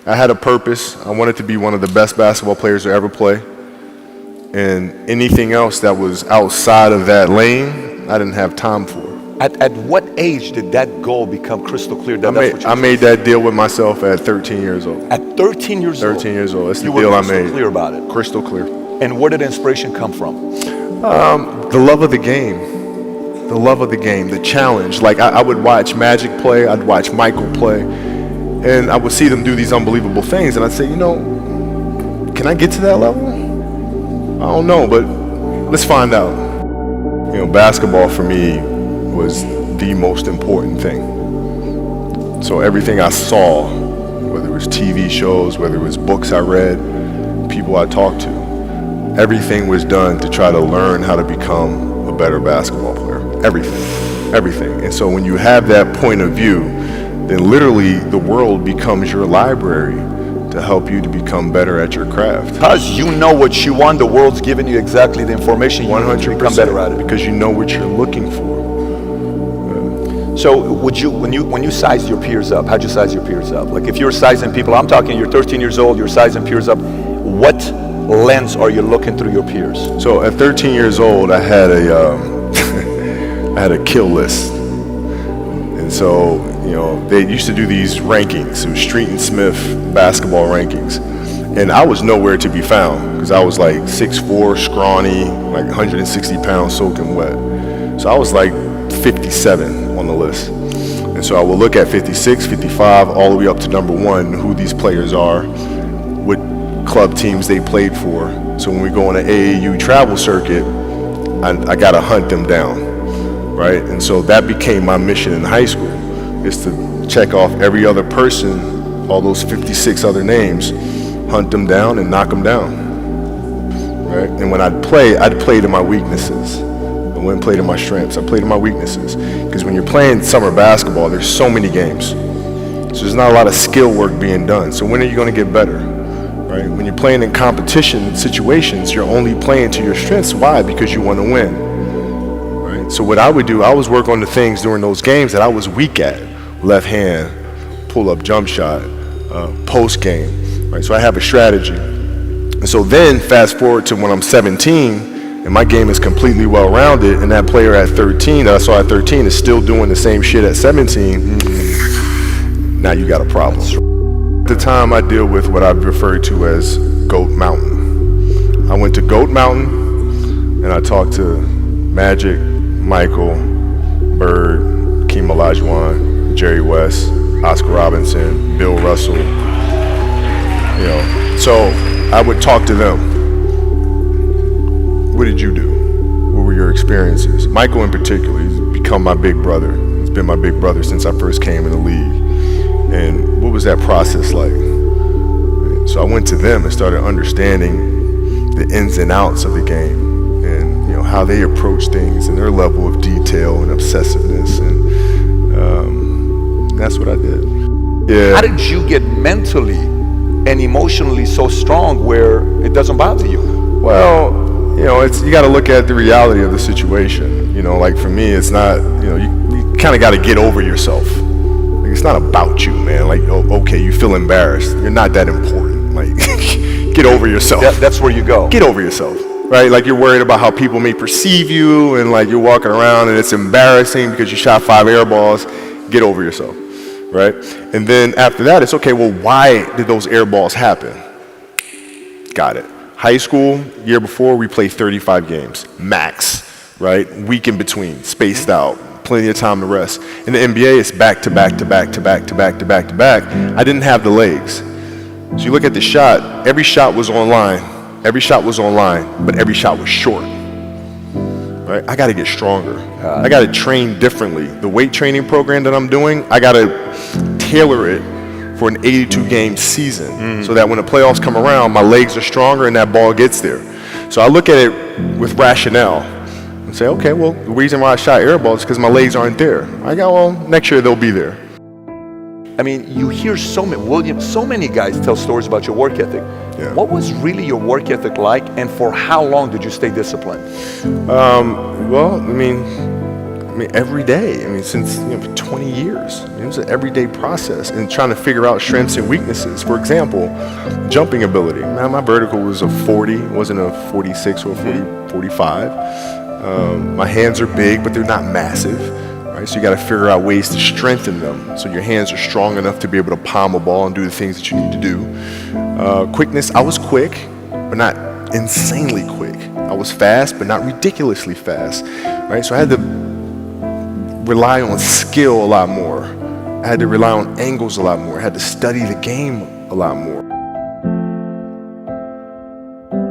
I had a purpose. I wanted to be one of the best basketball players to ever play. And anything else that was outside of that lane, I didn't have time for. At what age did that goal become crystal clear? I made that deal with myself at 13 years old. At 13 years old? 13 years old. That's the you deal were I made. crystal clear about it? Crystal clear. And where did inspiration come from? The love of the game. The love of the game, the challenge. Like I would watch Magic play, I'd watch Michael play, and I would see them do these unbelievable things, and I'd say, can I get to that level? I don't know, but let's find out. Basketball for me was the most important thing. So everything I saw, whether it was TV shows, whether it was books I read, people I talked to, everything was done to try to learn how to become a better basketball player. Everything. And so when you have that point of view, then literally the world becomes your library to help you to become better at your craft. Because you know what you want, the world's giving you exactly the information you need to become better at it. Because you know what you're looking for. So when you size your peers up, how'd you size your peers up? Like if you're sizing people, I'm talking you're 13 years old, you're sizing peers up, what lens are you looking through your peers? So at 13 years old, I had I had a kill list. And so, they used to do these rankings. It was Street and Smith basketball rankings. And I was nowhere to be found because I was like 6'4", scrawny, like 160 pounds soaking wet. So I was like 57 on the list. And so I will look at 56, 55, all the way up to number 1, who these players are, what club teams they played for. So when we go on an AAU travel circuit, I got to hunt them down, right? And so that became my mission in high school, is to check off every other person, all those 56 other names, hunt them down and knock them down, right? And when I'd play to my weaknesses. I wouldn't play to my strengths. I played to my weaknesses. Because when you're playing summer basketball, there's so many games. So there's not a lot of skill work being done. So when are you going to get better, right? When you're playing in competition situations, you're only playing to your strengths. Why? Because you want to win, right? So what I would do, I was work on the things during those games that I was weak at. Left hand, pull-up jump shot, post game, right? So I have a strategy. And so then fast forward to when I'm 17, and my game is completely well-rounded, and that player at 13 that I saw at 13 is still doing the same shit at 17, now you got a problem. At the time, I deal with what I've referred to as Goat Mountain. I went to Goat Mountain, and I talked to Magic, Michael, Bird, Hakeem Olajuwon, Jerry West, Oscar Robinson, Bill Russell. So I would talk to them. What did you do? What were your experiences? Michael in particular, he's become my big brother. He's been my big brother since I first came in the league. And what was that process like? So I went to them and started understanding the ins and outs of the game and how they approach things and their level of detail and obsessiveness. And that's what I did. Yeah. How did you get mentally and emotionally so strong where it doesn't bother you? Well, you got to look at the reality of the situation. Like for me, it's not, you kind of got to get over yourself. Like it's not about you, man. Like, okay, you feel embarrassed. You're not that important. Like, get over yourself. That's where you go. Get over yourself, right? Like you're worried about how people may perceive you, and like you're walking around and it's embarrassing because you shot 5 air balls. Get over yourself, right? And then after that, it's okay, well, why did those air balls happen? Got it. High school, year before, we played 35 games, max, right? Week in between, spaced out, plenty of time to rest. In the NBA, it's back to back to back to back to back to back to back. I didn't have the legs. So you look at the shot, every shot was online, but every shot was short, right? I gotta get stronger. I gotta train differently. The weight training program that I'm doing, I gotta tailor it for an 82-game season, so that when the playoffs come around, my legs are stronger and that ball gets there. So I look at it with rationale and say, okay, well, the reason why I shot air balls is because my legs aren't there. I go, well, next year they'll be there. I mean, you hear so many guys tell stories about your work ethic. Yeah. What was really your work ethic like, and for how long did you stay disciplined? Well, I mean, mean, every day. I mean, since for 20 years. It was an everyday process and trying to figure out strengths and weaknesses. For example, jumping ability. Man, my vertical was a 40, it wasn't a 46 or a 45. My hands are big, but they're not massive. Right? So you got to figure out ways to strengthen them so your hands are strong enough to be able to palm a ball and do the things that you need to do. Quickness, I was quick, but not insanely quick. I was fast, but not ridiculously fast. Right? So I had to rely on skill a lot more. I had to rely on angles a lot more. I had to study the game a lot more.